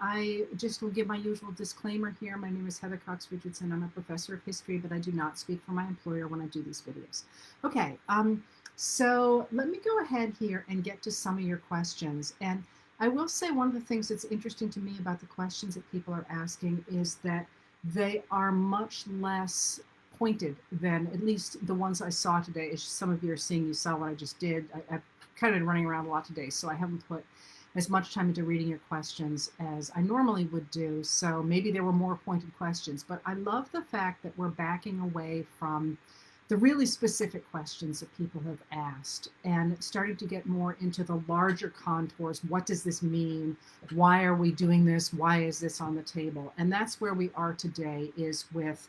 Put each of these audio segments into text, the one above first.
I just will give my usual disclaimer here. My name is Heather Cox Richardson. I'm a professor of history, but I do not speak for my employer when I do these videos. Okay, so let me go ahead here and get to some of your questions. And I will say one of the things that's interesting to me about the questions that people are asking is that they are much less pointed than at least the ones I saw today. As some of you are seeing, you saw what I just did. I've kind of been running around a lot today, so I haven't put as much time into reading your questions as I normally would do. So maybe there were more pointed questions, but I love the fact that we're backing away from the really specific questions that people have asked and starting to get more into the larger contours. What does this mean? Why are we doing this? Why is this on the table? And that's where we are today, is with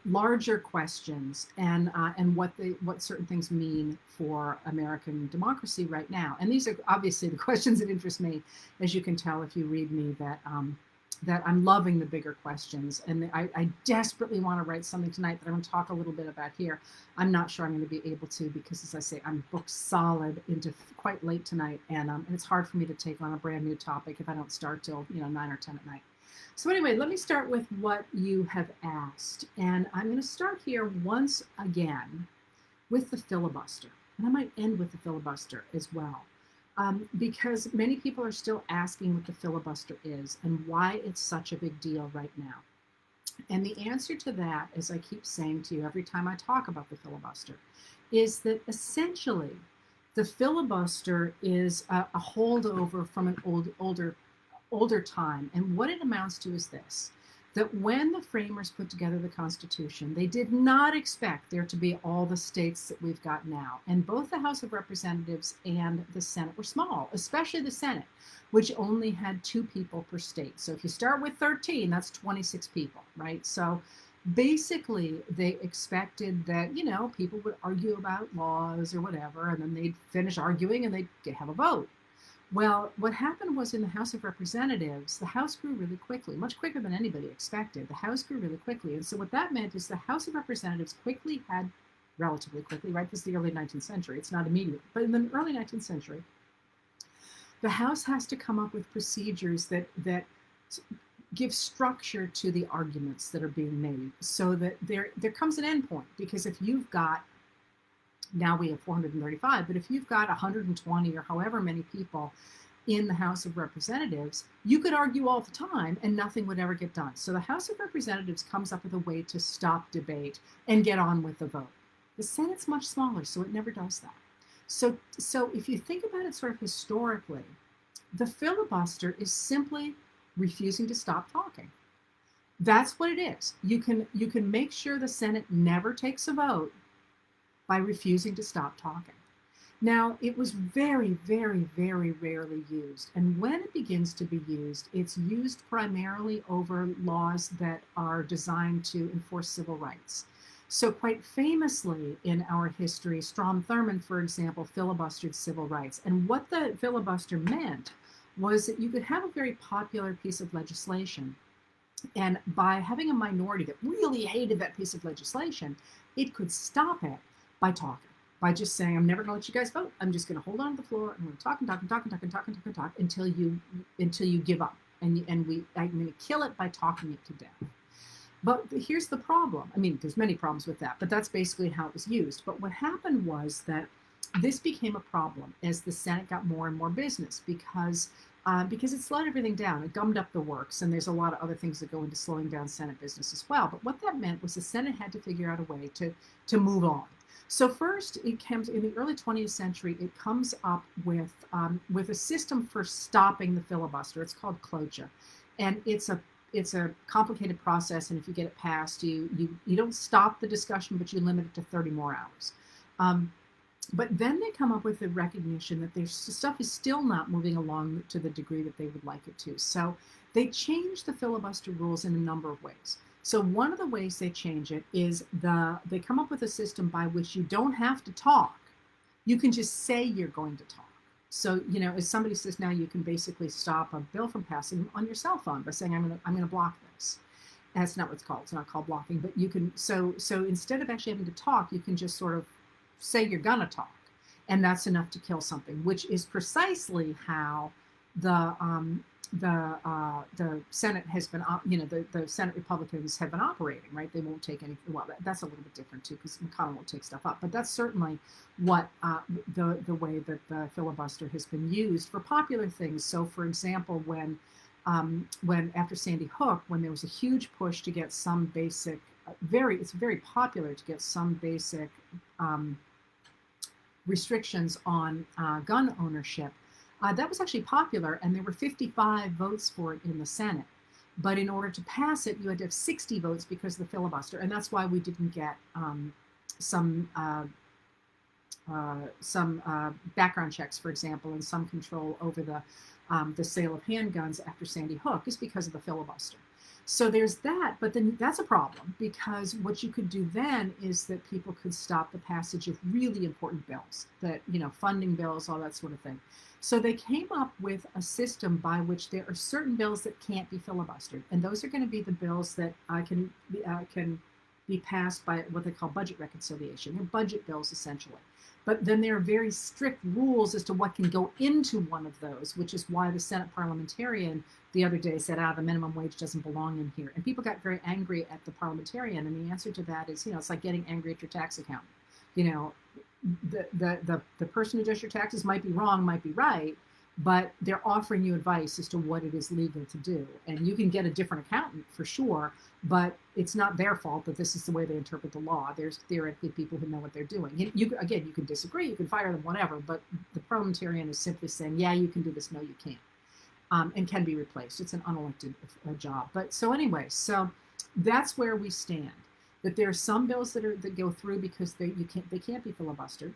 larger questions and what certain things mean for American democracy right now. And these are obviously the questions that interest me, as you can tell if you read me, that I'm loving the bigger questions. And I desperately want to write something tonight that I'm going to talk a little bit about here. I'm not sure I'm going to be able to because, as I say, I'm booked solid into quite late tonight, and it's hard for me to take on a brand new topic if I don't start till 9 or 10 at night. So anyway, let me start with what you have asked. And I'm going to start here once again with the filibuster. And I might end with the filibuster as well, because many people are still asking what the filibuster is and why it's such a big deal right now. And the answer to that, as I keep saying to you every time I talk about the filibuster, is that essentially the filibuster is a holdover from an older time. And what it amounts to is this: that when the framers put together the Constitution, they did not expect there to be all the states that we've got now. And both the House of Representatives and the Senate were small, especially the Senate, which only had 2 people per state. So if you start with 13, that's 26 people, right? So basically they expected that, people would argue about laws or whatever, and then they'd finish arguing and they'd have a vote. Well, what happened was in the House of Representatives, the House grew really quickly, much quicker than anybody expected. The House grew really quickly. And so what that meant is the House of Representatives relatively quickly, right? This is the early 19th century. It's not immediate. But in the early 19th century, the House has to come up with procedures that give structure to the arguments that are being made, so that there comes an end point. Because if you've got, now we have 435, but if you've got 120 or however many people in the House of Representatives, you could argue all the time and nothing would ever get done. So the House of Representatives comes up with a way to stop debate and get on with the vote. The Senate's much smaller, so it never does that. So if you think about it sort of historically, the filibuster is simply refusing to stop talking. That's what it is. You can make sure the Senate never takes a vote by refusing to stop talking. Now, it was very, very, very rarely used. And when it begins to be used, it's used primarily over laws that are designed to enforce civil rights. So quite famously in our history, Strom Thurmond, for example, filibustered civil rights. And what the filibuster meant was that you could have a very popular piece of legislation, and by having a minority that really hated that piece of legislation, it could stop it by talking, by just saying, I'm never going to let you guys vote. I'm just going to hold on to the floor. I'm going to talk and talk and talk and talk and talk and talk and talk until you give up. I'm going to kill it by talking it to death. But here's the problem. I mean, there's many problems with that, but that's basically how it was used. But what happened was that this became a problem as the Senate got more and more business, because it slowed everything down. It gummed up the works, and there's a lot of other things that go into slowing down Senate business as well. But what that meant was the Senate had to figure out a way to move on. So first, it comes in the early 20th century. It comes up with a system for stopping the filibuster. It's called cloture, and it's a complicated process. And if you get it passed, you don't stop the discussion, but you limit it to 30 more hours. But then they come up with the recognition that their stuff is still not moving along to the degree that they would like it to. So they change the filibuster rules in a number of ways. So one of the ways they change it is they come up with a system by which you don't have to talk. You can just say you're going to talk. So, as somebody says now, you can basically stop a bill from passing on your cell phone by saying, I'm going to block this. And that's not what it's called. It's not called blocking, but you can, so instead of actually having to talk, you can just sort of say you're going to talk. And that's enough to kill something, which is precisely how the Senate has been, the Senate Republicans have been operating, right? They won't take any. Well, that's a little bit different too, because McConnell won't take stuff up. But that's certainly what the way that the filibuster has been used for popular things. So, for example, when after Sandy Hook, when there was a huge push to get some basic, it's very popular to get some basic restrictions on gun ownership. That was actually popular, and there were 55 votes for it in the Senate. But in order to pass it, you had to have 60 votes because of the filibuster, and that's why we didn't get some background checks, for example, and some control over the sale of handguns after Sandy Hook, is because of the filibuster. So there's that, but then that's a problem, because what you could do then is that people could stop the passage of really important bills, that, funding bills, all that sort of thing. So they came up with a system by which there are certain bills that can't be filibustered, and those are going to be the bills that can be passed by what they call budget reconciliation. They're budget bills, essentially. But then there are very strict rules as to what can go into one of those, which is why the Senate parliamentarian the other day said, the minimum wage doesn't belong in here. And people got very angry at the parliamentarian, and the answer to that is, it's like getting angry at your tax accountant. The person who does your taxes might be wrong, might be right, but they're offering you advice as to what it is legal to do. And you can get a different accountant for sure, but it's not their fault that this is the way they interpret the law. There's theoretically people who know what they're doing. You can disagree, you can fire them, whatever, but the parliamentarian is simply saying, yeah, you can do this, no, you can't, and can be replaced. It's an unelected job. But so anyway, so that's where we stand. That there are some bills that go through because they can't be filibustered.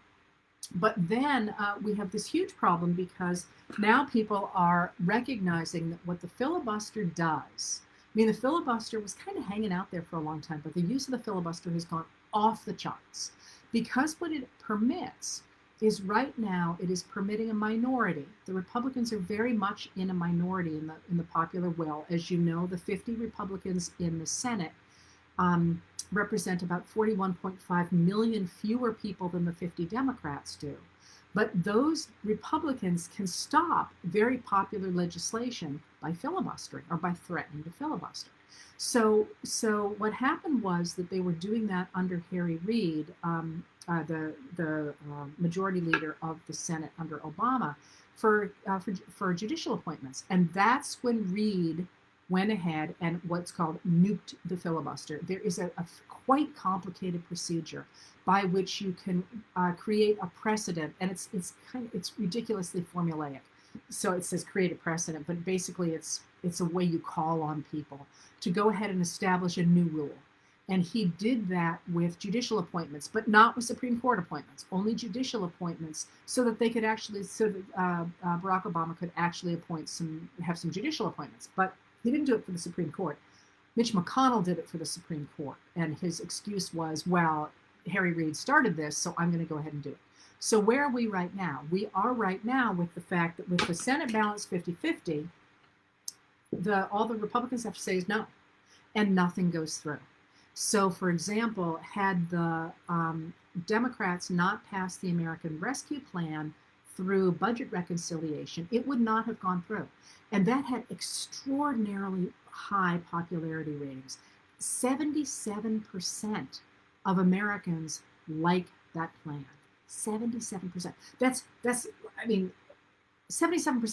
But then we have this huge problem, because now people are recognizing that what the filibuster does, the filibuster was kind of hanging out there for a long time, but the use of the filibuster has gone off the charts, because what it permits is, right now, it is permitting a minority. The Republicans are very much in a minority in the popular will. As you know, the 50 Republicans in the Senate represent about 41.5 million fewer people than the 50 Democrats do. But those Republicans can stop very popular legislation by filibustering, or by threatening to filibuster. So what happened was that they were doing that under Harry Reid, the majority leader of the Senate under Obama, for judicial appointments. And that's when Reid went ahead and what's called nuked the filibuster. There is a quite complicated procedure by which you can create a precedent, and it's ridiculously formulaic. So it says create a precedent, but basically it's a way you call on people to go ahead and establish a new rule. And he did that with judicial appointments, but not with Supreme Court appointments, only judicial appointments, so that they could actually, Barack Obama could actually have some judicial appointments. But he didn't do it for the Supreme Court. Mitch McConnell did it for the Supreme Court. And his excuse was, well, Harry Reid started this, so I'm going to go ahead and do it. So where are we right now? We are right now with the fact that with the Senate balance 50-50, all the Republicans have to say is no, and nothing goes through. So, for example, had the Democrats not passed the American Rescue Plan through budget reconciliation, it would not have gone through. And that had extraordinarily high popularity ratings. 77% of Americans like that plan. 77%. That's 77%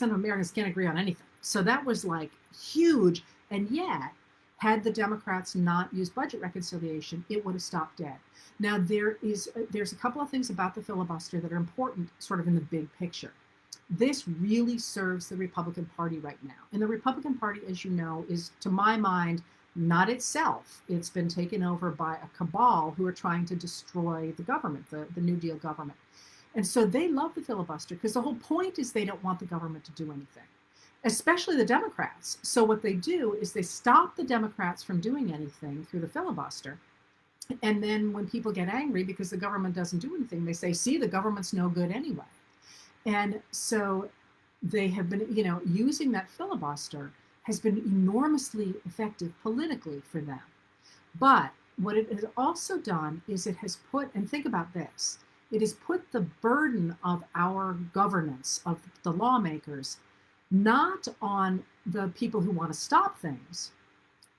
of Americans can't agree on anything. So that was like huge. And yet, had the Democrats not used budget reconciliation, it would have stopped dead. Now, there's a couple of things about the filibuster that are important sort of in the big picture. This really serves the Republican Party right now. And the Republican Party, as you know, is, to my mind, not itself. It's been taken over by a cabal who are trying to destroy the government, the New Deal government. And so they love the filibuster because the whole point is they don't want the government to do anything, especially the Democrats. So what they do is they stop the Democrats from doing anything through the filibuster. And then when people get angry because the government doesn't do anything, they say, see, the government's no good anyway. And so they have been, using that filibuster has been enormously effective politically for them. But what it has also done is it has put, and think about this, it has put the burden of our governance, of the lawmakers, not on the people who want to stop things,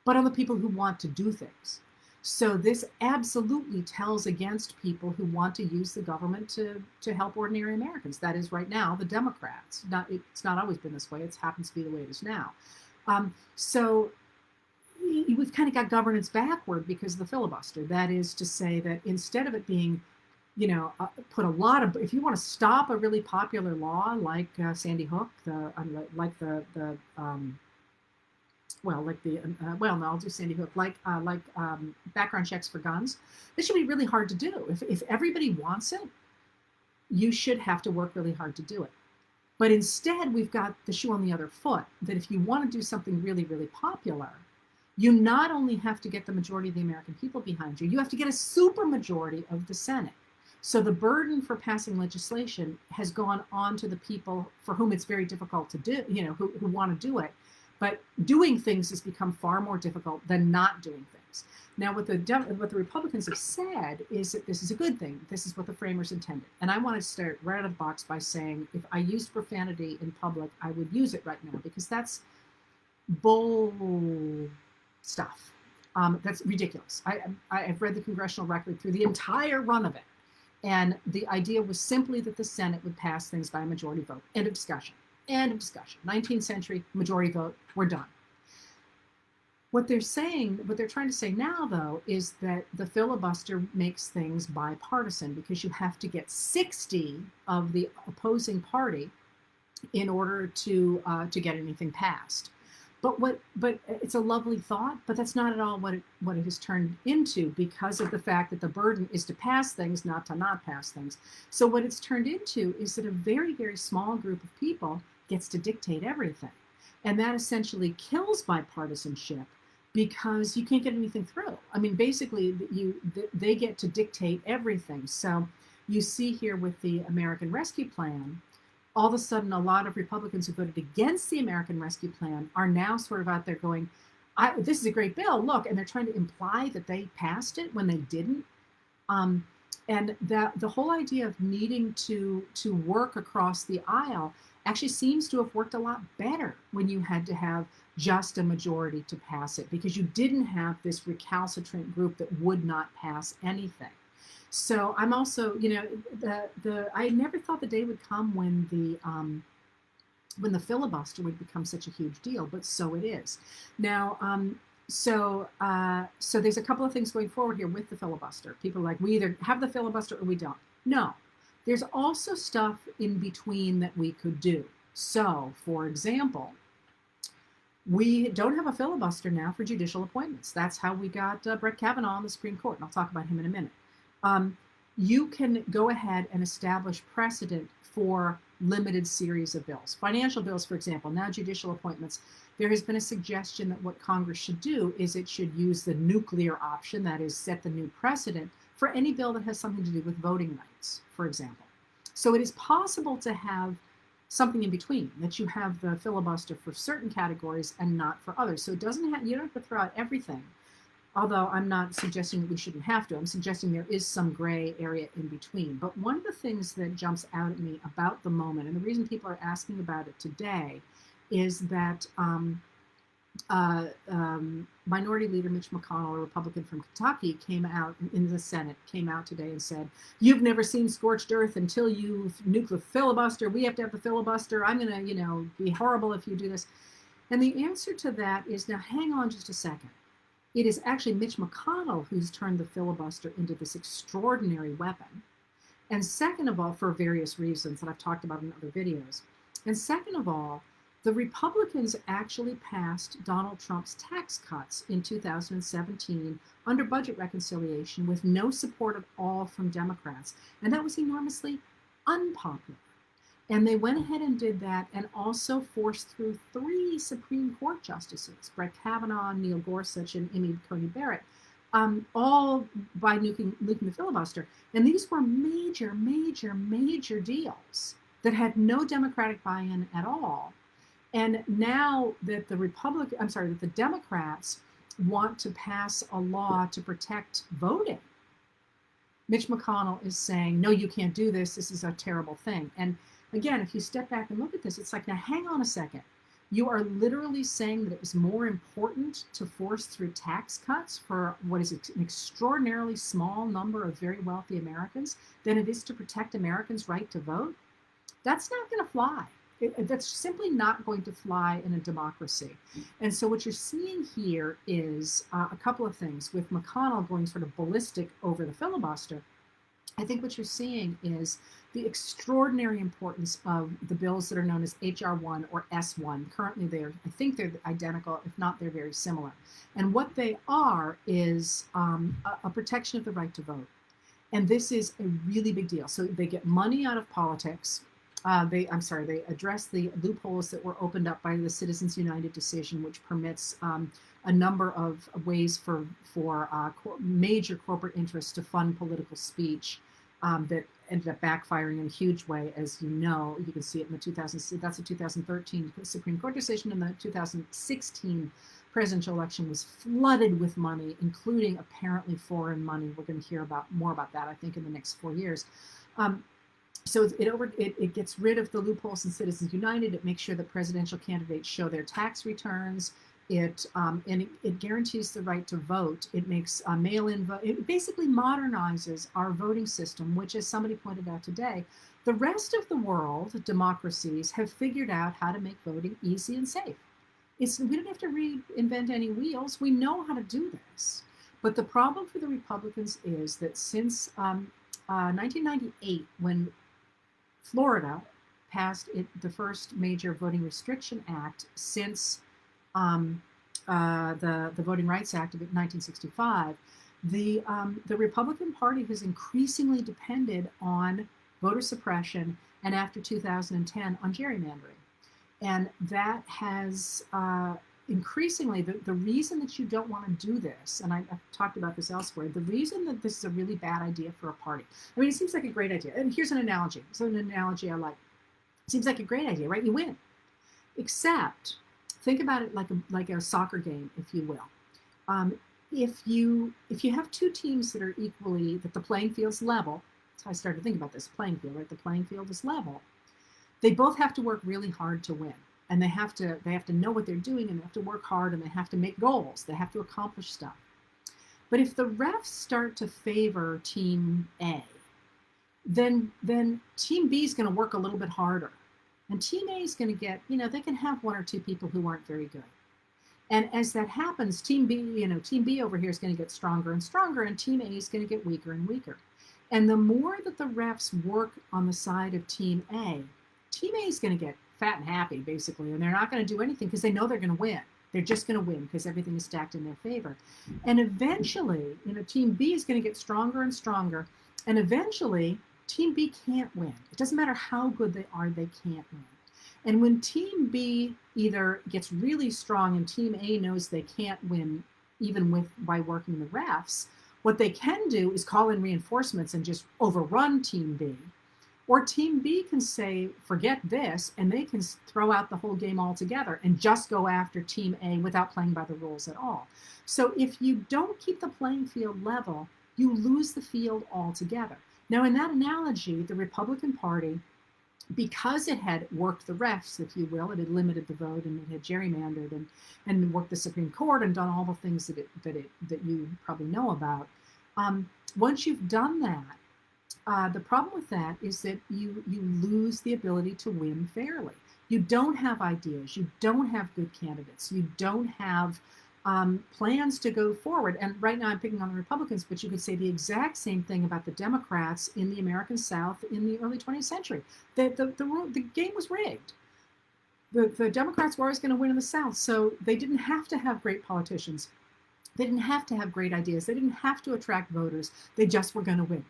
but on the people who want to do things. So this absolutely tells against people who want to use the government to help ordinary Americans. That is right now the Democrats. It's not always been this way. It happens to be the way it is now. So we've kind of got governance backward because of the filibuster. That is to say that instead of it being, put a lot of, if you want to stop a really popular law like Sandy Hook, I'll do Sandy Hook, like background checks for guns. This should be really hard to do. If everybody wants it, you should have to work really hard to do it. But instead, we've got the shoe on the other foot, that if you want to do something really, really popular, you not only have to get the majority of the American people behind you, you have to get a supermajority of the Senate. So the burden for passing legislation has gone on to the people for whom it's very difficult to do, who want to do it. But doing things has become far more difficult than not doing things. Now, what the Republicans have said is that this is a good thing. This is what the framers intended. And I want to start right out of the box by saying, if I used profanity in public, I would use it right now, because that's bull stuff. That's ridiculous. I've read the congressional record through the entire run of it. And the idea was simply that the Senate would pass things by a majority vote. End of discussion. End of discussion. 19th century, majority vote, we're done. What they're trying to say now, though, is that the filibuster makes things bipartisan, because you have to get 60 of the opposing party in order to get anything passed. But it's a lovely thought, but that's not at all what it has turned into, because of the fact that the burden is to pass things, not to not pass things. So what it's turned into is that a very, very small group of people gets to dictate everything. And that essentially kills bipartisanship, because you can't get anything through. I mean, basically, they get to dictate everything. So you see here with the American Rescue Plan, all of a sudden, a lot of Republicans who voted against the American Rescue Plan are now sort of out there going, this is a great bill, look, and they're trying to imply that they passed it when they didn't. And that the whole idea of needing to work across the aisle actually seems to have worked a lot better when you had to have just a majority to pass it, because you didn't have this recalcitrant group that would not pass anything. So I'm also, I never thought the day would come when the filibuster would become such a huge deal, but so it is. Now, so there's a couple of things going forward here with the filibuster. People are like, we either have the filibuster or we don't. No, there's also stuff in between that we could do. So, for example, we don't have a filibuster now for judicial appointments. That's how we got Brett Kavanaugh on the Supreme Court, and I'll talk about him in a minute. You can go ahead and establish precedent for limited series of bills. Financial bills, for example, now judicial appointments. There has been a suggestion that what Congress should do is it should use the nuclear option, that is, set the new precedent for any bill that has something to do with voting rights, for example. So it is possible to have something in between, that you have the filibuster for certain categories and not for others. So it doesn't have, you don't have to throw out everything. Although I'm not suggesting that we shouldn't have to. I'm suggesting there is some gray area in between. But one of the things that jumps out at me about the moment, and the reason people are asking about it today, is that Minority Leader Mitch McConnell, a Republican from Kentucky, came out in the Senate, came out today and said, you've never seen scorched earth until you nuke the filibuster. We have to have the filibuster. I'm going to, be horrible if you do this. And the answer to that is, now hang on just a second. It is actually Mitch McConnell who's turned the filibuster into this extraordinary weapon. And second of all, for various reasons that I've talked about in other videos. And second of all, the Republicans actually passed Donald Trump's tax cuts in 2017 under budget reconciliation with no support at all from Democrats. And that was enormously unpopular. And they went ahead and did that, and also forced through 3 Supreme Court justices, Brett Kavanaugh, Neil Gorsuch, and Amy Coney Barrett, all by nuking the filibuster. And these were major, major, major deals that had no Democratic buy-in at all. And now that the Democrats want to pass a law to protect voting, Mitch McConnell is saying, no, you can't do this. This is a terrible thing. And again, if you step back and look at this, it's like, now hang on a second. You are literally saying that it was more important to force through tax cuts for what is an extraordinarily small number of very wealthy Americans than it is to protect Americans' right to vote. That's not going to fly. That's simply not going to fly in a democracy. And so what you're seeing here is a couple of things. With McConnell going sort of ballistic over the filibuster, I think what you're seeing is the extraordinary importance of the bills that are known as HR1 or S1. Currently, I think they're identical. If not, they're very similar. And what they are is a protection of the right to vote. And this is a really big deal. So they get money out of politics. They address the loopholes that were opened up by the Citizens United decision, which permits a number of ways for major corporate interests to fund political speech that ended up backfiring in a huge way, as you know. You can see it in that's a 2013 Supreme Court decision, and the 2016 presidential election was flooded with money, including apparently foreign money. We're going to hear more about that, I think, in the next 4 years. So it gets rid of the loopholes in Citizens United. It makes sure that presidential candidates show their tax returns. It guarantees the right to vote. It makes mail-in vote. It basically modernizes our voting system, which, as somebody pointed out today, the rest of the world, democracies, have figured out how to make voting easy and safe. We don't have to reinvent any wheels. We know how to do this. But the problem for the Republicans is that since 1998, when Florida passed the first major voting restriction act since the Voting Rights Act of 1965, the Republican Party has increasingly depended on voter suppression, and after 2010 on gerrymandering. And that has increasingly, the reason that you don't want to do this, and I've talked about this elsewhere, the reason that this is a really bad idea for a party. I mean, it seems like a great idea. And here's an analogy. So an analogy I like. It seems like a great idea, right? You win. Except, think about it like a soccer game, if you will. If you have two teams that are that the playing field's level, that's how I started to think about this playing field, right? The playing field is level. They both have to work really hard to win. And they have to know what they're doing, and they have to work hard, and they have to make goals. They have to accomplish stuff. But if the refs start to favor team A, then team B is going to work a little bit harder. And team A is going to get, they can have one or two people who aren't very good. And as that happens, team B over here is going to get stronger and stronger, and team A is going to get weaker and weaker. And the more that the refs work on the side of team A is going to get fat and happy, basically, and they're not going to do anything because they know they're going to win. They're just going to win because everything is stacked in their favor. And eventually, team B is going to get stronger and stronger, and eventually, team B can't win. It doesn't matter how good they are, they can't win. And when team B either gets really strong and team A knows they can't win, even by working the refs, what they can do is call in reinforcements and just overrun team B. Or team B can say, forget this, and they can throw out the whole game altogether and just go after team A without playing by the rules at all. So if you don't keep the playing field level, you lose the field altogether. Now, in that analogy, the Republican Party, because it had worked the refs, if you will, it had limited the vote, and it had gerrymandered and worked the Supreme Court and done all the things that you probably know about. Once you've done that, the problem with that is that you lose the ability to win fairly. You don't have ideas. You don't have good candidates. You don't have plans to go forward. And right now I'm picking on the Republicans, but you could say the exact same thing about the Democrats in the American South in the early 20th century. The game was rigged. The Democrats were always going to win in the South, so they didn't have to have great politicians. They didn't have to have great ideas. They didn't have to attract voters. They just were going to win.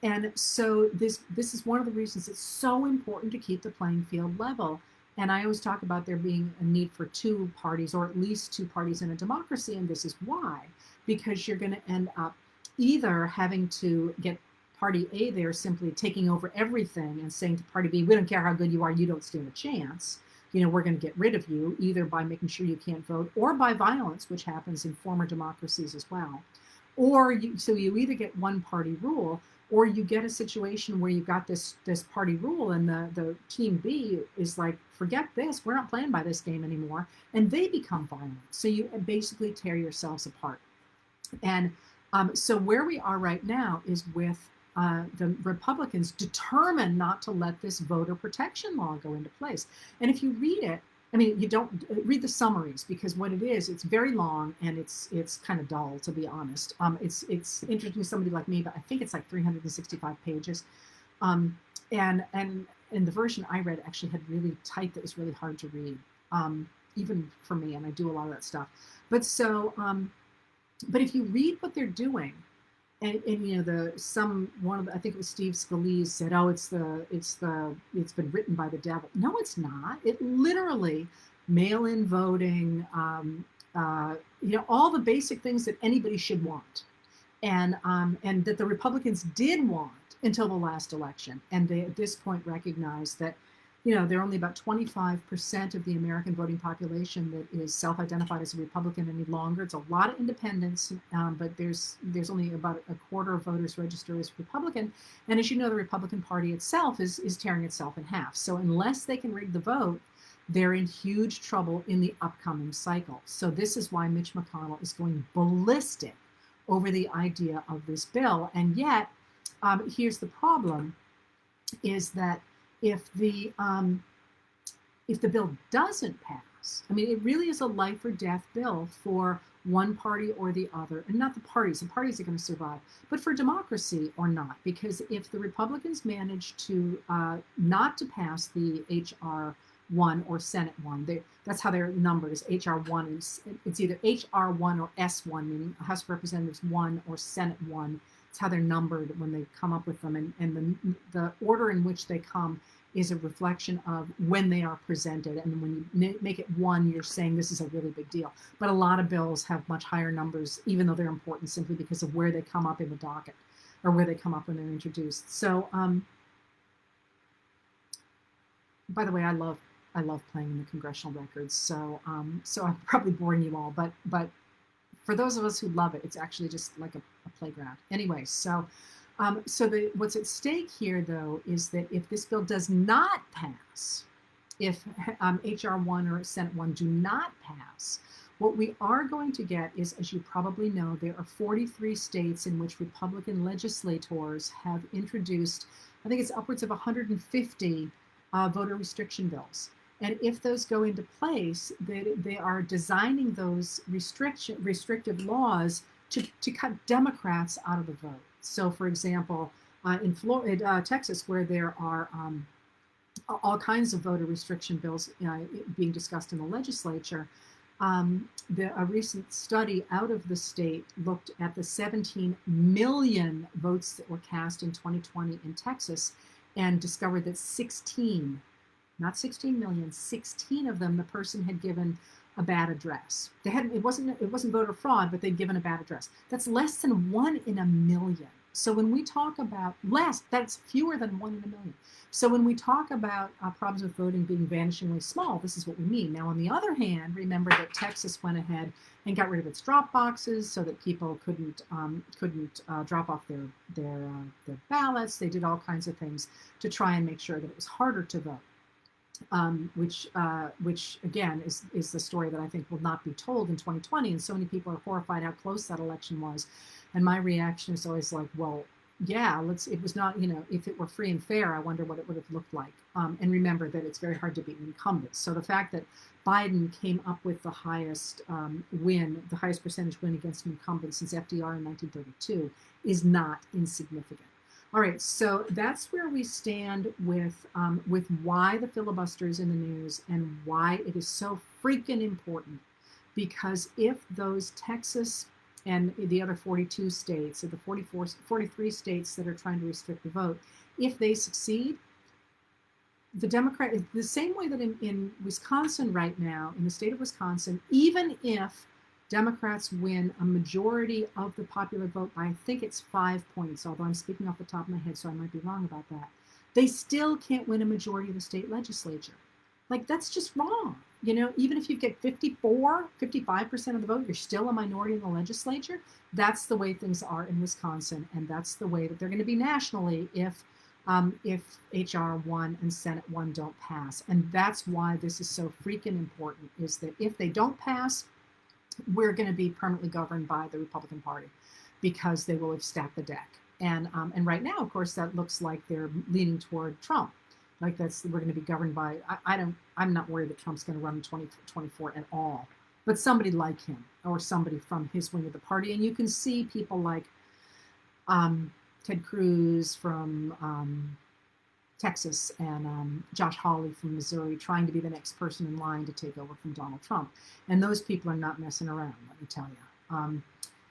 And so this is one of the reasons it's so important to keep the playing field level. And I always talk about there being a need for two parties, or at least two parties in a democracy. And this is why, because you're going to end up either having to get party A there simply taking over everything and saying to party B, we don't care how good you are, you don't stand a chance. We're going to get rid of you, either by making sure you can't vote or by violence, which happens in former democracies as well. So you either get one party rule, Or you get a situation where you've got this party rule, and the team B is like, forget this, we're not playing by this game anymore, and they become violent. So you basically tear yourselves apart. And so where we are right now is with the Republicans determined not to let this voter protection law go into place. And if you read it, I mean, you don't read the summaries, because what it is, it's very long and it's kind of dull, to be honest. It's interesting to somebody like me, but I think it's like 365 pages. And the version I read actually had really type that was really hard to read, even for me, and I do a lot of that stuff. But so, but if you read what they're doing, and you know, I think it was Steve Scalise said, oh, it's been written by the devil. No, it's not. It literally, mail-in voting, you know, all the basic things that anybody should want, and that the Republicans did want until the last election, and they at this point recognized that, you know, there are only about 25% of the American voting population that is self-identified as a Republican any longer. It's a lot of independents, but there's only about a quarter of voters registered as Republican. And as you know, the Republican Party itself is tearing itself in half. So unless they can rig the vote, they're in huge trouble in the upcoming cycle. So this is why Mitch McConnell is going ballistic over the idea of this bill. And yet, here's the problem, is that if the bill doesn't pass, I mean, it really is a life or death bill for one party or the other, and not the parties are going to survive, but for democracy or not. Because if the Republicans manage to not to pass the HR 1 or Senate 1, that's how they're numbered, is HR 1. It's either HR 1 or S1, meaning House of Representatives 1 or Senate 1. It's how they're numbered when they come up with them, and the order in which they come is a reflection of when they are presented. And when you make it 1, you're saying this is a really big deal. But a lot of bills have much higher numbers, even though they're important, simply because of where they come up in the docket, or where they come up when they're introduced. So, by the way, I love playing in the congressional records. So so I'm probably boring you all, but for those of us who love it, it's actually just like a playground. Anyway, so what's at stake here, though, is that if this bill does not pass, if HR 1 or Senate 1 do not pass, what we are going to get is, as you probably know, there are 43 states in which Republican legislators have introduced, I think it's upwards of 150 voter restriction bills. And if those go into place, they are designing those restrictive laws to cut Democrats out of the vote. So, for example, in Texas, where there are all kinds of voter restriction bills being discussed in the legislature, a recent study out of the state looked at the 17 million votes that were cast in 2020 in Texas, and discovered that 16, not 16 million, 16 of them, the person had given a bad address. It wasn't voter fraud, but they'd given a bad address. That's less than 1 in a million. So when we talk about that's fewer than 1 in a million. So when we talk about problems with voting being vanishingly small, this is what we mean. Now, on the other hand, remember that Texas went ahead and got rid of its drop boxes so that people couldn't drop off their ballots. They did all kinds of things to try and make sure that it was harder to vote. Which again is the story that I think will not be told in 2020, and so many people are horrified how close that election was. And my reaction is always like, well, yeah, it was not, if it were free and fair, I wonder what it would have looked like. And remember that it's very hard to beat an incumbent. So the fact that Biden came up with the highest the highest percentage win against an incumbent since FDR in 1932 is not insignificant. All right, so that's where we stand with why the filibuster is in the news and why it is so freaking important. Because if those Texas and the other 42 states, or the 43 states that are trying to restrict the vote, if they succeed, the same way that in Wisconsin right now, in the state of Wisconsin, even if Democrats win a majority of the popular vote by, I think it's 5 points, although I'm speaking off the top of my head, so I might be wrong about that, they still can't win a majority of the state legislature. Like, that's just wrong. You know, even if you get 54, 55% of the vote, you're still a minority in the legislature. That's the way things are in Wisconsin, and that's the way that they're going to be nationally if HR 1 and Senate 1 don't pass. And that's why this is so freaking important, is that if they don't pass, we're going to be permanently governed by the Republican Party because they will have stacked the deck. And right now, of course, that looks like they're leaning toward Trump. Like we're going to be governed by, I'm not worried that Trump's going to run in 2024 at all, but somebody like him or somebody from his wing of the party. And you can see people like Ted Cruz from Texas and Josh Hawley from Missouri trying to be the next person in line to take over from Donald Trump. And those people are not messing around, let me tell you.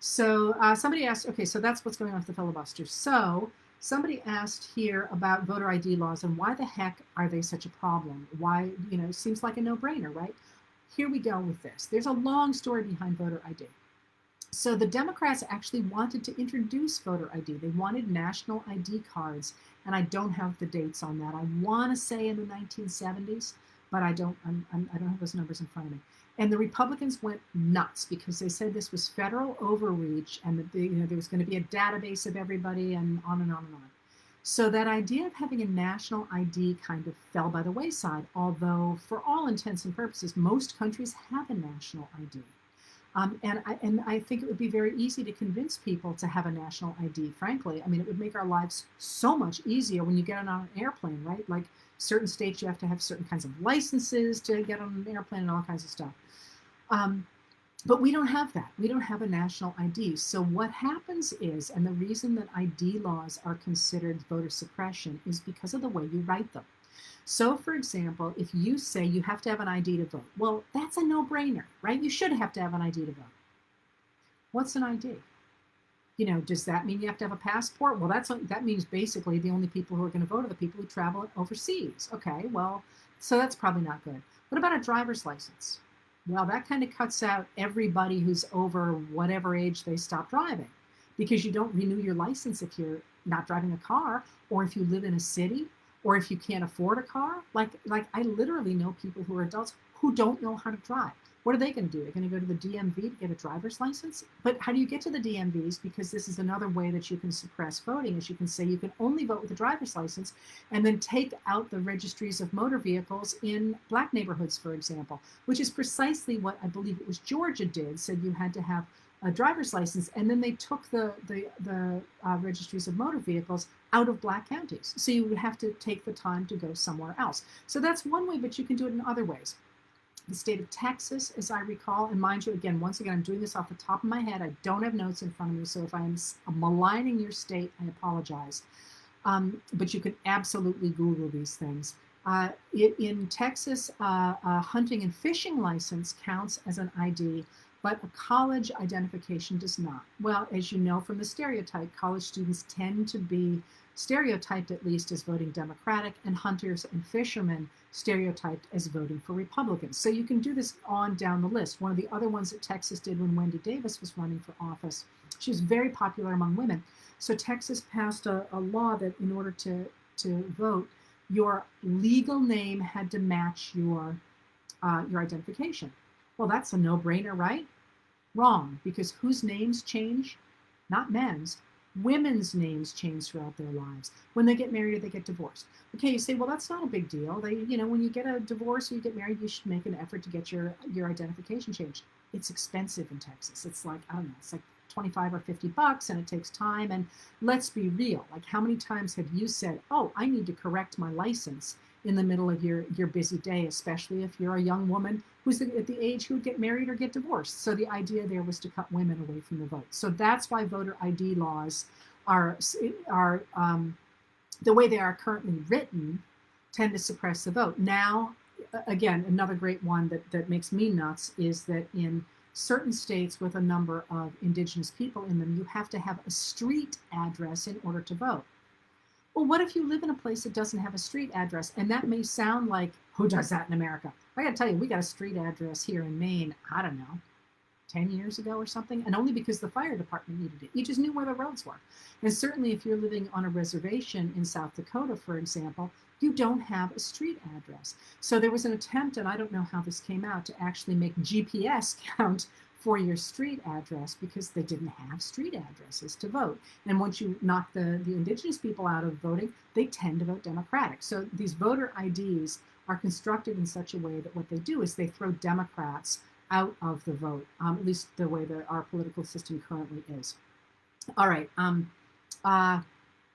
So somebody asked, okay, so that's what's going on with the filibuster. So somebody asked here about voter ID laws and why the heck are they such a problem? Why, you know, seems like a no-brainer, right? Here we go with this. There's a long story behind voter ID. So the Democrats actually wanted to introduce voter ID. They wanted national ID cards, and I don't have the dates on that. I want to say in the 1970s, but I don't have those numbers in front of me. And the Republicans went nuts because they said this was federal overreach and that there was going to be a database of everybody and on and on and on. So that idea of having a national ID kind of fell by the wayside, although for all intents and purposes, most countries have a national ID. And I think it would be very easy to convince people to have a national ID, frankly. I mean, it would make our lives so much easier when you get on an airplane, right? Like certain states, you have to have certain kinds of licenses to get on an airplane and all kinds of stuff. But we don't have that. We don't have a national ID. So what happens is, and the reason that ID laws are considered voter suppression is because of the way you write them. So, for example, if you say you have to have an ID to vote, well, that's a no-brainer, right? You should have to have an ID to vote. What's an ID? You know, does that mean you have to have a passport? Well, that means basically the only people who are going to vote are the people who travel overseas. Okay, well, so that's probably not good. What about a driver's license? Well, that kind of cuts out everybody who's over whatever age they stop driving, because you don't renew your license if you're not driving a car, or if you live in a city, or if you can't afford a car. Like I literally know people who are adults who don't know how to drive. What are they going to do? They're going to go to the DMV to get a driver's license? But how do you get to the DMVs? Because this is another way that you can suppress voting, is you can say you can only vote with a driver's license and then take out the registries of motor vehicles in black neighborhoods, for example, which is precisely what I believe it was Georgia did, said you had to have a driver's license, and then they took the registries of motor vehicles out of black counties. So you would have to take the time to go somewhere else. So that's one way, but you can do it in other ways. The state of Texas, as I recall, and mind you, again, once again, I'm doing this off the top of my head. I don't have notes in front of me, so if I'm maligning your state, I apologize. But you can absolutely Google these things. In Texas, a hunting and fishing license counts as an ID, but a college identification does not. Well, as you know from the stereotype, college students tend to be stereotyped, at least, as voting Democratic, and hunters and fishermen stereotyped as voting for Republicans. So you can do this on down the list. One of the other ones that Texas did when Wendy Davis was running for office, she was very popular among women. So Texas passed a law that in order to vote, your legal name had to match your identification. Well, that's a no-brainer, right? Wrong, because whose names change? Not men's. Women's names change throughout their lives. When they get married or they get divorced. Okay, you say, well, that's not a big deal. When you get a divorce or you get married, you should make an effort to get your identification changed. It's expensive in Texas. It's like, I don't know, it's like 25 or 50 bucks, and it takes time. And let's be real. Like, how many times have you said, oh, I need to correct my license in the middle of your busy day, especially if you're a young woman who's at the age who would get married or get divorced. So the idea there was to cut women away from the vote. So that's why voter ID laws are the way they are currently written, tend to suppress the vote. Now, again, another great one that makes me nuts is that in certain states with a number of indigenous people in them, you have to have a street address in order to vote. Well, what if you live in a place that doesn't have a street address? And that may sound like, who does that in America? I got to tell you, we got a street address here in Maine, I don't know, 10 years ago or something, and only because the fire department needed it. You just knew where the roads were. And certainly if you're living on a reservation in South Dakota, for example, you don't have a street address. So there was an attempt, and I don't know how this came out, to actually make GPS count for your street address because they didn't have street addresses to vote. And once you knock the indigenous people out of voting, they tend to vote Democratic. So these voter IDs are constructed in such a way that what they do is they throw Democrats out of the vote, at least the way that our political system currently is. All right.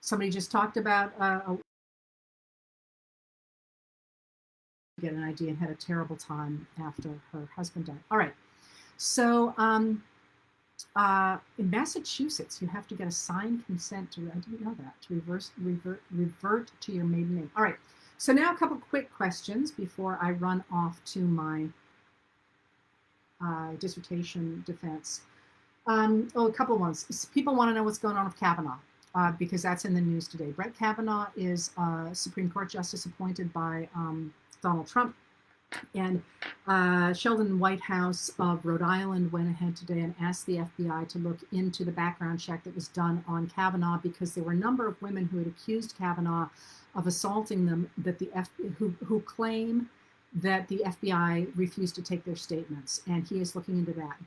Somebody just talked about get an idea and had a terrible time after her husband died. All right. So in Massachusetts, you have to get a signed consent to, I didn't know that, to revert to your maiden name. All right. So now a couple quick questions before I run off to my dissertation defense. A couple of ones. People want to know what's going on with Kavanaugh because that's in the news today. Brett Kavanaugh is a Supreme Court justice appointed by Donald Trump. And Sheldon Whitehouse of Rhode Island went ahead today and asked the FBI to look into the background check that was done on Kavanaugh because there were a number of women who had accused Kavanaugh of assaulting them that who claim that the FBI refused to take their statements, and he is looking into that.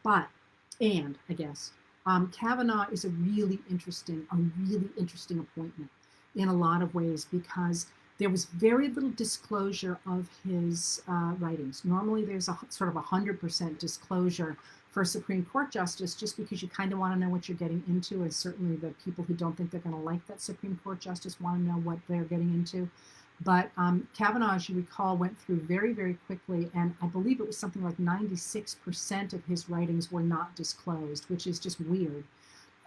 Kavanaugh is a really interesting appointment in a lot of ways because there was very little disclosure of his writings. Normally, there's a sort of 100% disclosure for a Supreme Court justice, just because you kind of want to know what you're getting into, and certainly the people who don't think they're going to like that Supreme Court justice want to know what they're getting into. But Kavanaugh, as you recall, went through very, very quickly, and I believe it was something like 96% of his writings were not disclosed, which is just weird.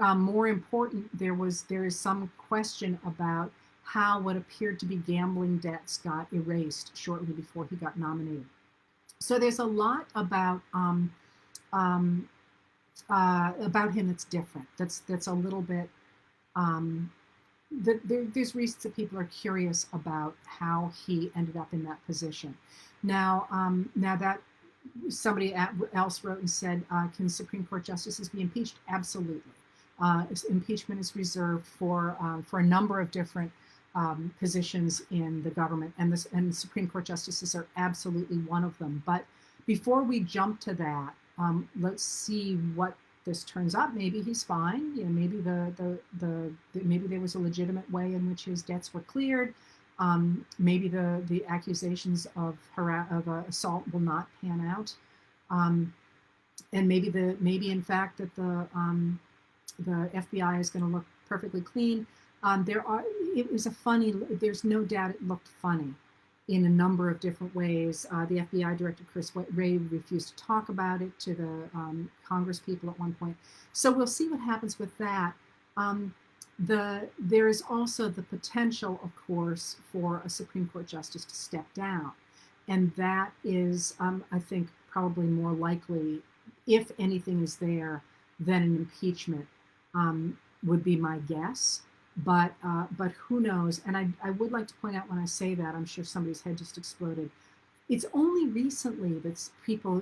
More important, there is some question about how what appeared to be gambling debts got erased shortly before he got nominated. So there's a lot about him that's different. That's a little bit. There's reasons that people are curious about how he ended up in that position. Now that somebody else wrote and said, can Supreme Court justices be impeached? Absolutely. Impeachment is reserved for a number of different positions in the government, and the Supreme Court justices are absolutely one of them. But before we jump to that, let's see what this turns out. Maybe he's fine. Maybe maybe there was a legitimate way in which his debts were cleared. Maybe the accusations of assault will not pan out, and maybe in fact that the FBI is going to look perfectly clean. There's no doubt it looked funny in a number of different ways. The FBI director, Chris Wray, refused to talk about it to the Congress people at one point. So we'll see what happens with that. There is also the potential, of course, for a Supreme Court justice to step down. And that is, I think, probably more likely, if anything is there, than an impeachment would be my guess. But who knows? And I would like to point out when I say that, I'm sure somebody's head just exploded. It's only recently that people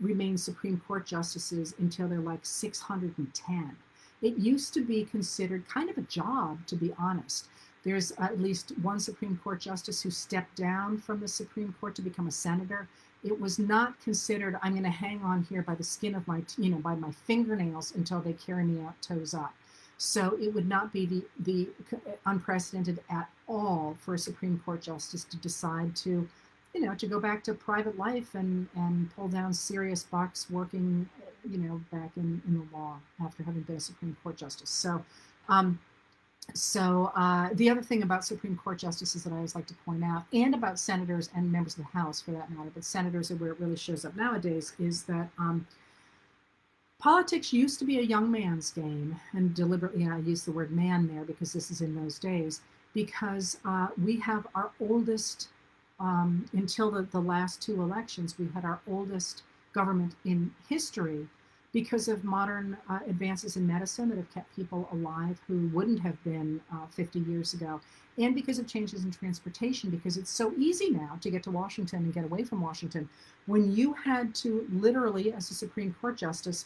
remain Supreme Court justices until they're like 610. It used to be considered kind of a job, to be honest. There's at least one Supreme Court justice who stepped down from the Supreme Court to become a senator. It was not considered, I'm going to hang on here by the skin of my, by my fingernails until they carry me out toes up. So it would not be the unprecedented at all for a Supreme Court justice to decide to, to go back to private life and pull down serious bucks working, back in the law after having been a Supreme Court justice. So the other thing about Supreme Court justices that I always like to point out, and about senators and members of the House for that matter, but senators are where it really shows up nowadays, is that politics used to be a young man's game, and deliberately I use the word man there because this is in those days, because we have our oldest, until the last two elections, we had our oldest government in history because of modern advances in medicine that have kept people alive who wouldn't have been 50 years ago, and because of changes in transportation, because it's so easy now to get to Washington and get away from Washington. When you had to literally, as a Supreme Court justice,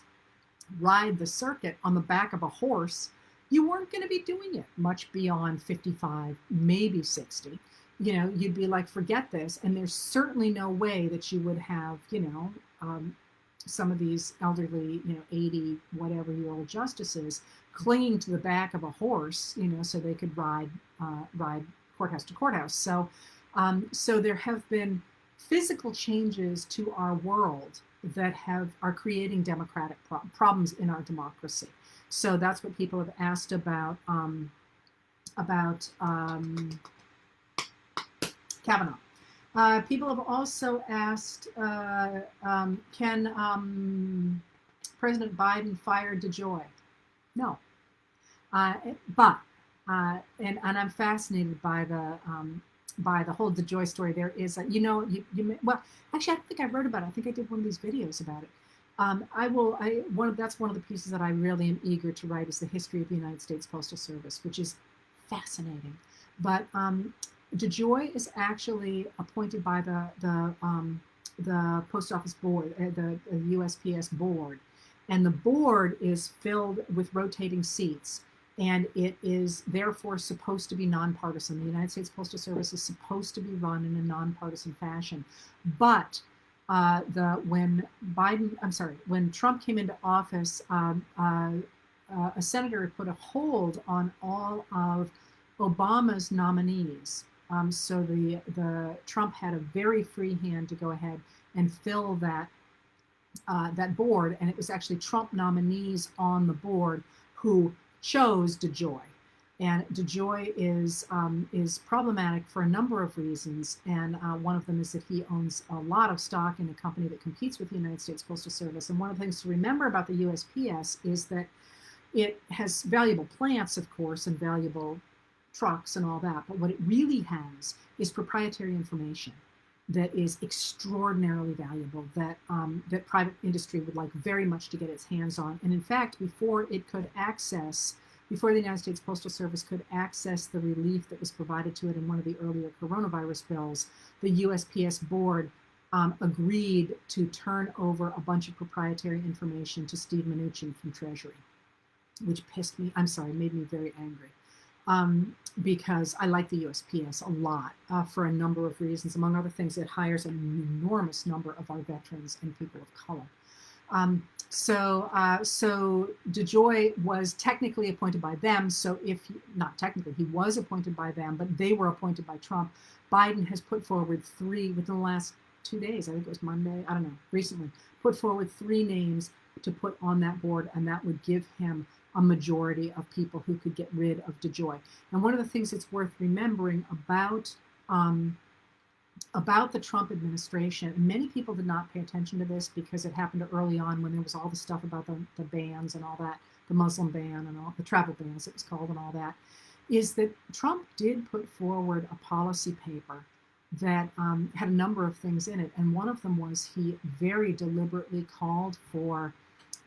ride the circuit on the back of a horse, you weren't going to be doing it much beyond 55, maybe 60. you'd be like, forget this. And there's certainly no way that you would have, some of these elderly, 80 whatever year old justices clinging to the back of a horse, so they could ride courthouse to courthouse. So there have been physical changes to our world that are creating democratic problems in our democracy. So that's what people have asked about Kavanaugh. People have also asked, can President Biden fire DeJoy? No. But I'm fascinated by the whole DeJoy story. There is, well, actually, I don't think I wrote about it. I think I did one of these videos about it. That's one of the pieces that I really am eager to write, is the history of the United States Postal Service, which is fascinating. But DeJoy is actually appointed by the Post Office Board, the USPS board, and the board is filled with rotating seats, and it is therefore supposed to be nonpartisan. The United States Postal Service is supposed to be run in a nonpartisan fashion, but when Trump came into office, a senator put a hold on all of Obama's nominees. So the Trump had a very free hand to go ahead and fill that board, and it was actually Trump nominees on the board who chose DeJoy. And DeJoy is problematic for a number of reasons, and one of them is that he owns a lot of stock in a company that competes with the United States Postal Service. And one of the things to remember about the USPS is that it has valuable plants, of course, and valuable trucks and all that, but what it really has is proprietary information that is extraordinarily valuable, that private industry would like very much to get its hands on. And in fact, before the United States Postal Service could access the relief that was provided to it in one of the earlier coronavirus bills, the USPS board agreed to turn over a bunch of proprietary information to Steve Mnuchin from Treasury, which made me very angry. Because I like the USPS a lot for a number of reasons. Among other things, it hires an enormous number of our veterans and people of color. So DeJoy was technically appointed by them. So not technically, he was appointed by them, but they were appointed by Trump. Biden has put forward three within the last 2 days. I think it was Monday. I don't know. Recently, put forward 3 names to put on that board, and that would give him a majority of people who could get rid of DeJoy. And one of the things that's worth remembering about the Trump administration, many people did not pay attention to this because it happened early on when there was all the stuff about the bans and all that, the Muslim ban and all the travel ban, as it was called, and all that, is that Trump did put forward a policy paper that had a number of things in it. And one of them was he very deliberately called for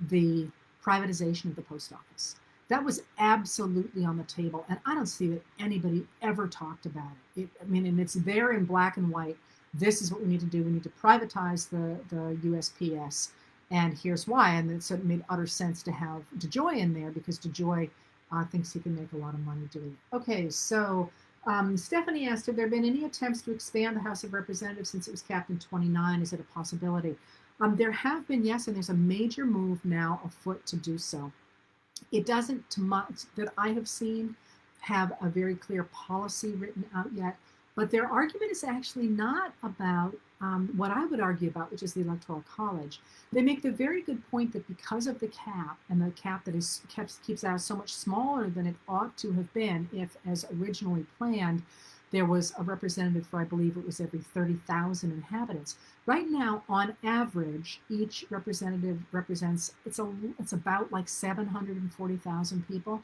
the privatization of the post office. That was absolutely on the table, and I don't see that anybody ever talked about it. And it's there in black and white. This is what we need to do. We need to privatize the USPS, and here's why. And so it made utter sense to have DeJoy in there because DeJoy thinks he can make a lot of money doing it. Okay, so Stephanie asked, have there been any attempts to expand the House of Representatives since it was capped in 29? Is it a possibility? There have been, yes, and there's a major move now afoot to do so. It doesn't, to much that I have seen, have a very clear policy written out yet, but their argument is actually not about what I would argue about, which is the Electoral College. They make the very good point that because of the cap, and the cap that keeps us so much smaller than it ought to have been if, as originally planned, there was a representative for, I believe it was every 30,000 inhabitants. Right now, on average, each representative represents, it's about like 740,000 people.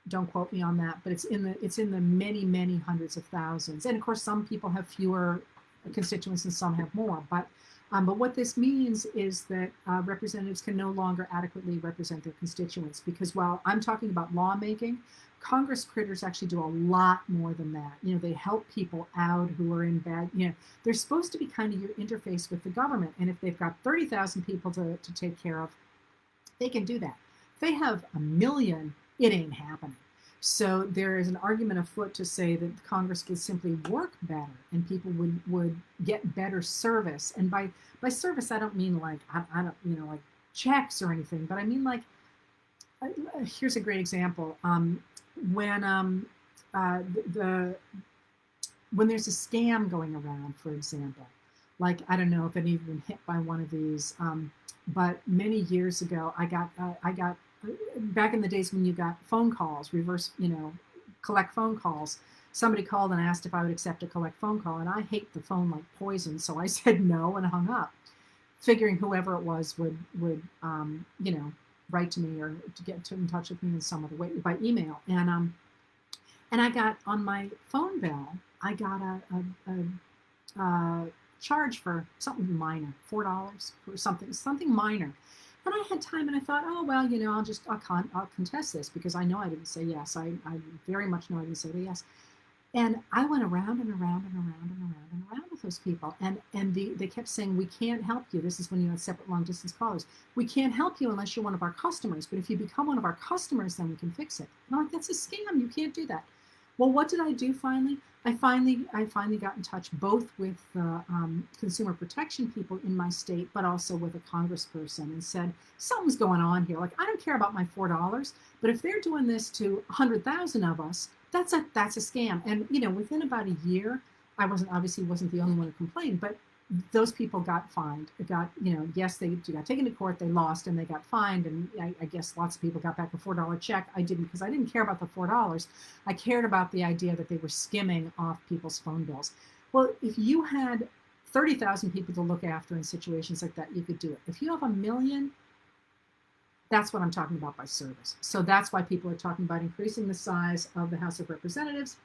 Don't quote me on that, but it's in the many, many hundreds of thousands. And of course, some people have fewer constituents and some have more. But what this means is that representatives can no longer adequately represent their constituents, because while I'm talking about lawmaking, Congress critters actually do a lot more than that. They help people out who are in bad, they're supposed to be kind of your interface with the government. And if they've got 30,000 people to take care of, they can do that. If they have 1 million, it ain't happening. So there is an argument afoot to say that Congress would simply work better and people would get better service. And by service, I don't mean like, I don't, like checks or anything, but I mean like, here's a great example. When the when there's a scam going around, for example, like, I don't know if any of you have been hit by one of these, but many years ago, I got back in the days when you got phone calls, reverse, collect phone calls. Somebody called and asked if I would accept a collect phone call, and I hate the phone like poison, so I said no and hung up, figuring whoever it was would write to me or to get in touch with me in some other way by email. And I got on my phone bill, I got a charge for something minor, $4 for something minor. And I had time, and I thought, oh, well, I'll contest this because I know I didn't say yes. I very much know I didn't say yes. And I went around and around and around and around and around with those people. And they kept saying, we can't help you. This is when you had separate long distance callers. We can't help you unless you're one of our customers. But if you become one of our customers, then we can fix it. And I'm like, that's a scam. You can't do that. Well, what did I do finally? I finally got in touch both with the consumer protection people in my state, but also with a congressperson, and said, something's going on here. Like, I don't care about my $4, but if they're doing this to 100,000 of us, that's a scam. And within about a year, I obviously wasn't the only one who complained, but those people got fined. It got, yes, they got taken to court, they lost, and they got fined. And I guess lots of people got back a $4 check. I didn't, because I didn't care about the $4. I cared about the idea that they were skimming off people's phone bills. Well, if you had 30,000 people to look after in situations like that, you could do it. If you have 1 million, that's what I'm talking about by service. So that's why people are talking about increasing the size of the House of Representatives.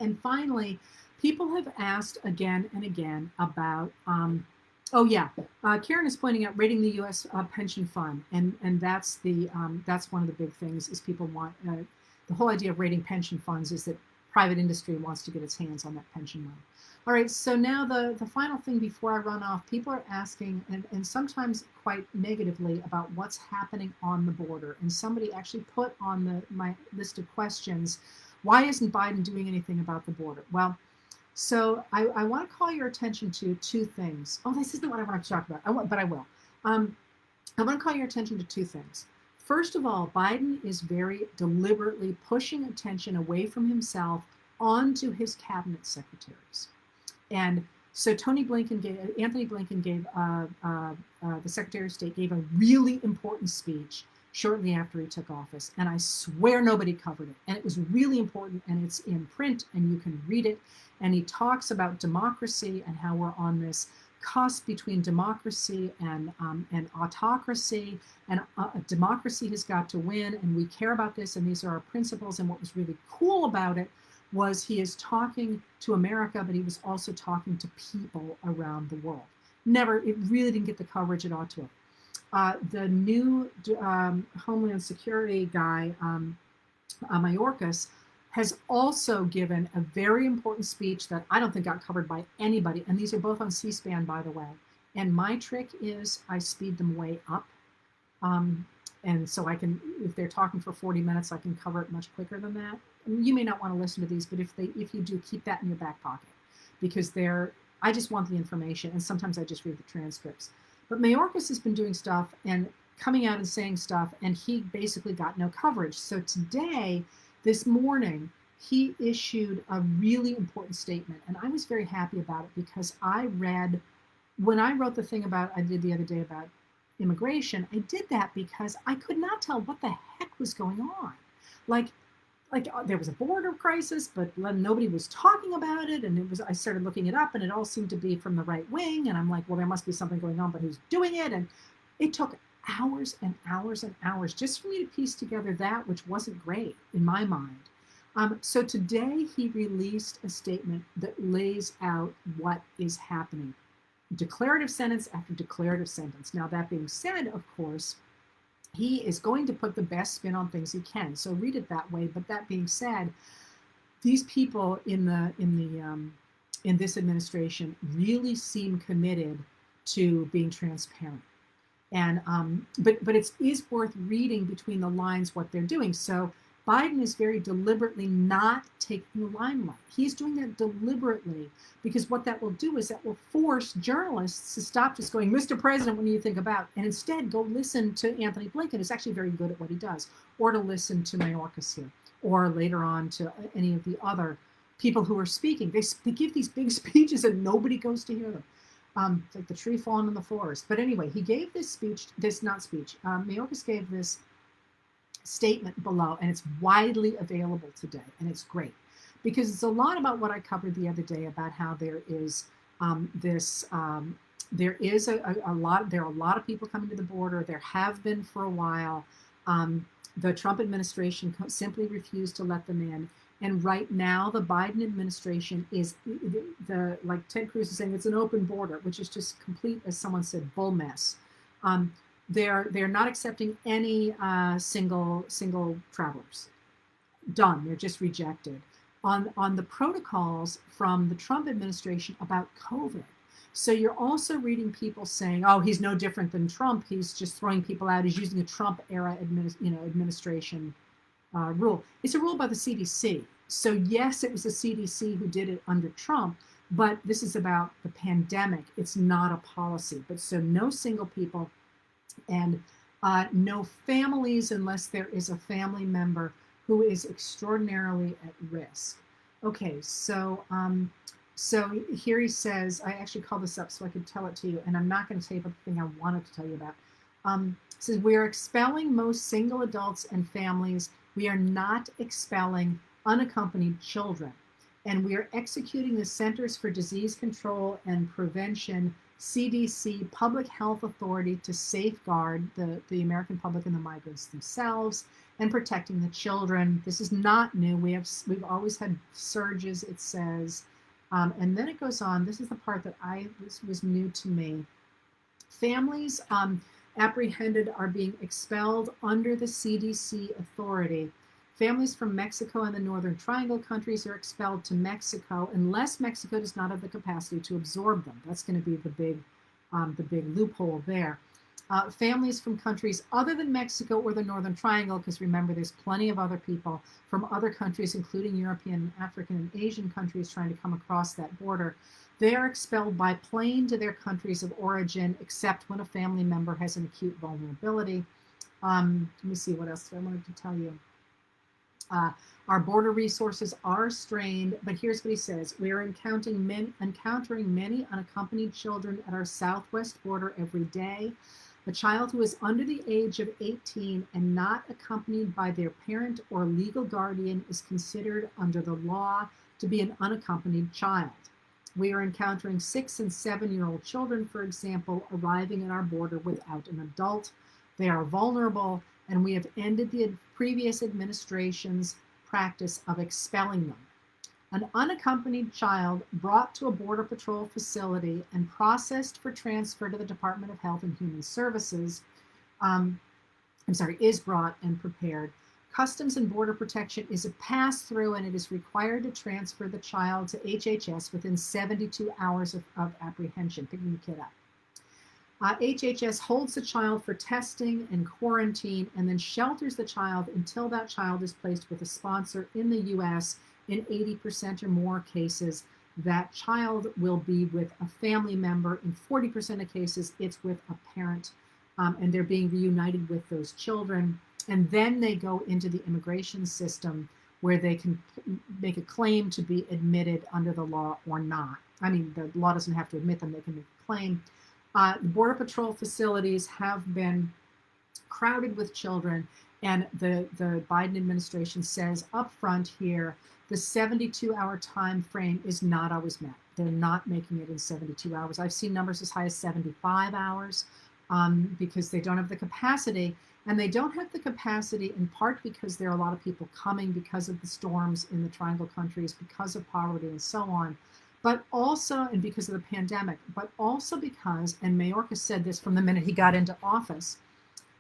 And finally, people have asked again and again about, Karen is pointing out rating the U.S. Pension Fund, and that's one of the big things is people want, the whole idea of rating pension funds is that private industry wants to get its hands on that pension money. All right, so now the final thing before I run off, people are asking, and sometimes quite negatively, about what's happening on the border. And somebody actually put on my list of questions, why isn't Biden doing anything about the border? Well, so I want to call your attention to two things. Oh, this isn't what I want to talk about, but I will. I want to call your attention to two things. First of all, Biden is very deliberately pushing attention away from himself onto his cabinet secretaries. And so Anthony Blinken gave, the Secretary of State gave a really important speech shortly after he took office. And I swear nobody covered it. And it was really important, and it's in print, and you can read it. And he talks about democracy and how we're on this cusp between democracy and autocracy. And democracy has got to win, and we care about this, and these are our principles. And what was really cool about it was he is talking to America, but he was also talking to people around the world. It really didn't get the coverage it ought to have. The new Homeland Security guy, Mayorkas, has also given a very important speech that I don't think got covered by anybody. And these are both on C-SPAN, by the way. And my trick is I speed them way up. And so I can, if they're talking for 40 minutes, I can cover it much quicker than that. You may not want to listen to these, but if you do, keep that in your back pocket, because I just want the information, and sometimes I just read the transcripts. But Mayorkas has been doing stuff and coming out and saying stuff, and he basically got no coverage. So today, this morning, he issued a really important statement, and I was very happy about it, because when I wrote the thing I did the other day about immigration, I did that because I could not tell what the heck was going on. Like there was a border crisis, but nobody was talking about it. And I started looking it up, and it all seemed to be from the right wing. And I'm like, well, there must be something going on, but who's doing it? And it took hours and hours and hours just for me to piece together that, which wasn't great in my mind. So today he released a statement that lays out what is happening. Declarative sentence after declarative sentence. Now, that being said, of course, he is going to put the best spin on things he can. So read it that way. But that being said, these people in this administration really seem committed to being transparent. And but it is worth reading between the lines what they're doing. So Biden is very deliberately not taking the limelight. He's doing that deliberately because what that will do is that will force journalists to stop just going, Mr. President, what do you think about? And instead go listen to Anthony Blinken, who's actually very good at what he does, or to listen to Mayorkas here, or later on to any of the other people who are speaking. They give these big speeches and nobody goes to hear them. It's like the tree falling in the forest. But anyway, he gave this speech, Mayorkas gave this statement below, and it's widely available today, and it's great because it's a lot about what I covered the other day about how there is there are a lot of people coming to the border. There have been for a while. The Trump administration simply refused to let them in. And right now, the Biden administration is like Ted Cruz is saying, it's an open border, which is just complete, as someone said, bull mess. They're not accepting any single travelers. Done. They're just rejected. On the protocols from the Trump administration about COVID. So you're also reading people saying, oh, he's no different than Trump. He's just throwing people out. He's using a Trump era administration rule. It's a rule by the CDC. So yes, it was the CDC who did it under Trump, but this is about the pandemic. It's not a policy. But so no single people and no families unless there is a family member who is extraordinarily at risk. Okay, so here he says, I actually called this up so I could tell it to you, and I'm not going to tell you about the thing I wanted to tell you about. It says, we are expelling most single adults and families. We are not expelling unaccompanied children. And we are executing the Centers for Disease Control and Prevention, CDC, public health authority to safeguard the American public and the migrants themselves and protecting the children. This is not new. We've always had surges, it says. And then it goes on. This is the part that was new to me. Families apprehended are being expelled under the CDC authority. Families from Mexico and the Northern Triangle countries are expelled to Mexico unless Mexico does not have the capacity to absorb them. That's going to be the big loophole there. Families from countries other than Mexico or the Northern Triangle, because remember, there's plenty of other people from other countries, including European, African, and Asian countries trying to come across that border. They are expelled by plane to their countries of origin, except when a family member has an acute vulnerability. Let me see what else I wanted to tell you. Our border resources are strained, but here's what he says. We are encountering many unaccompanied children at our southwest border every day. A child who is under the age of 18 and not accompanied by their parent or legal guardian is considered under the law to be an unaccompanied child. We are encountering 6- and 7-year-old children, for example, arriving at our border without an adult. They are vulnerable, and we have ended the previous administration's practice of expelling them. An unaccompanied child brought to a Border Patrol facility and processed for transfer to the Department of Health and Human Services, is brought and prepared. Customs and Border Protection is a pass-through, and it is required to transfer the child to HHS within 72 hours of apprehension, picking the kid up. HHS holds the child for testing and quarantine and then shelters the child until that child is placed with a sponsor in the U.S. In 80% or more cases, that child will be with a family member. In 40% of cases, it's with a parent, and they're being reunited with those children. And then they go into the immigration system where they can make a claim to be admitted under the law or not. I mean, the law doesn't have to admit them, they can make a claim. The Border Patrol facilities have been crowded with children, and the Biden administration says up front here, the 72-hour time frame is not always met. They're not making it in 72 hours. I've seen numbers as high as 75 hours because they don't have the capacity. And they don't have the capacity in part because there are a lot of people coming because of the storms in the Triangle countries, because of poverty and so on. But also, and because of the pandemic, but also because, and Mayorkas said this from the minute he got into office,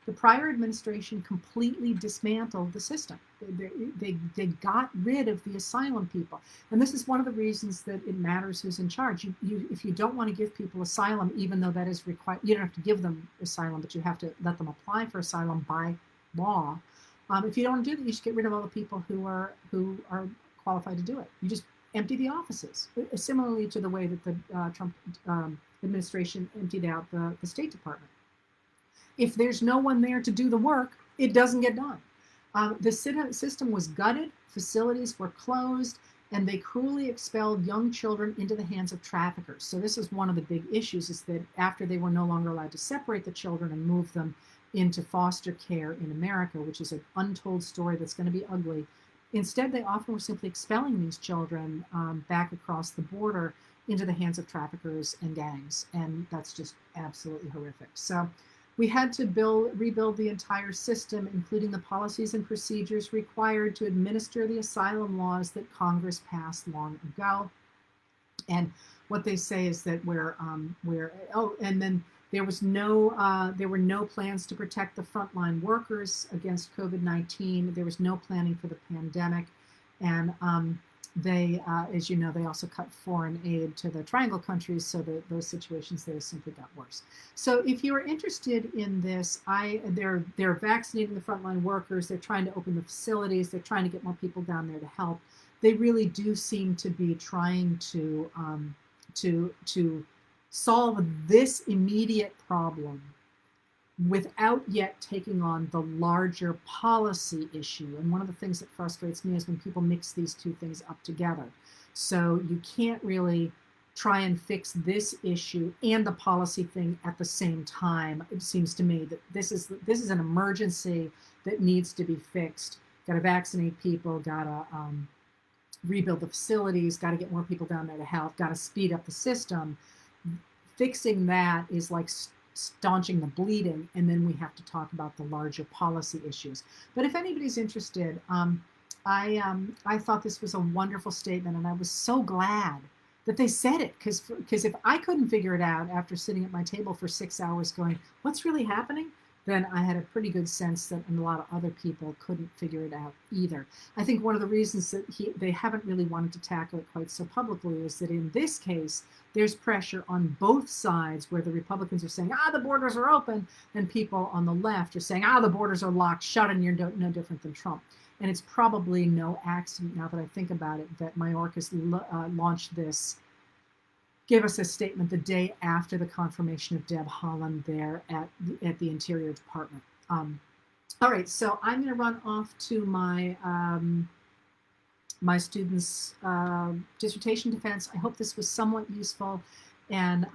the prior administration completely dismantled the system. They got rid of the asylum people. And this is one of the reasons that it matters who's in charge. If you don't want to give people asylum, even though that is required, you don't have to give them asylum, but you have to let them apply for asylum by law. If you don't do that, you should get rid of all the people who are qualified to do it. You just empty the offices, similarly to the way that the Trump administration emptied out the State Department. If there's no one there to do the work, it doesn't get done. The system was gutted, facilities were closed, and they cruelly expelled young children into the hands of traffickers. So this is one of the big issues, is that after they were no longer allowed to separate the children and move them into foster care in America, which is an untold story that's going to be ugly, instead they often were simply expelling these children back across the border into the hands of traffickers and gangs. And that's just absolutely horrific. So we had to rebuild the entire system, including the policies and procedures required to administer the asylum laws that Congress passed long ago. And what they say is that and then there were no plans to protect the frontline workers against COVID-19. There was no planning for the pandemic, and they, as you know, they also cut foreign aid to the Triangle countries, so that those situations there simply got worse. So if you are interested in this, they're vaccinating the frontline workers. They're trying to open the facilities. They're trying to get more people down there to help. They really do seem to be trying to solve this immediate problem without yet taking on the larger policy issue. And one of the things that frustrates me is when people mix these two things up together. So you can't really try and fix this issue and the policy thing at the same time. It seems to me that this is an emergency that needs to be fixed. Got to vaccinate people, got to rebuild the facilities, got to get more people down there to help, got to speed up the system. Fixing that is like staunching the bleeding, and then we have to talk about the larger policy issues. But if anybody's interested, I thought this was a wonderful statement, and I was so glad that they said it, because if I couldn't figure it out after sitting at my table for 6 hours going, what's really happening? Then I had a pretty good sense that a lot of other people couldn't figure it out either. I think one of the reasons that they haven't really wanted to tackle it quite so publicly is that in this case, there's pressure on both sides, where the Republicans are saying, the borders are open, and people on the left are saying, the borders are locked shut, and you're no different than Trump. And it's probably no accident, now that I think about it, that Mayorkas launched this, gave us a statement the day after the confirmation of Deb Haaland there at the Interior Department. All right, so I'm going to run off to my my students' dissertation defense. I hope this was somewhat useful, and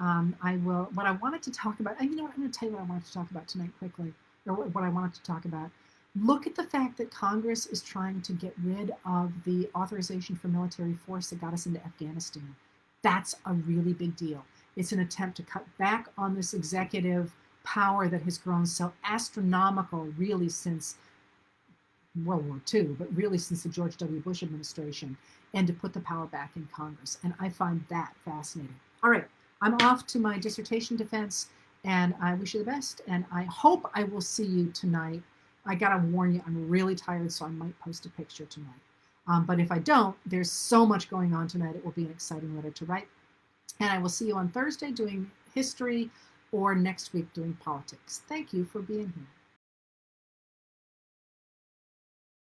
what I wanted to talk about, and you know what, I'm going to tell you what I wanted to talk about tonight quickly, or what I wanted to talk about. Look at the fact that Congress is trying to get rid of the authorization for military force that got us into Afghanistan. That's a really big deal. It's an attempt to cut back on this executive power that has grown so astronomical really since World War II, but really since the George W. Bush administration, and to put the power back in Congress. And I find that fascinating. All right, I'm off to my dissertation defense, and I wish you the best, and I hope I will see you tonight. I gotta warn you, I'm really tired, so I might post a picture tonight. But if I don't, there's so much going on tonight, it will be an exciting letter to write. And I will see you on Thursday doing history, or next week doing politics. Thank you for being here.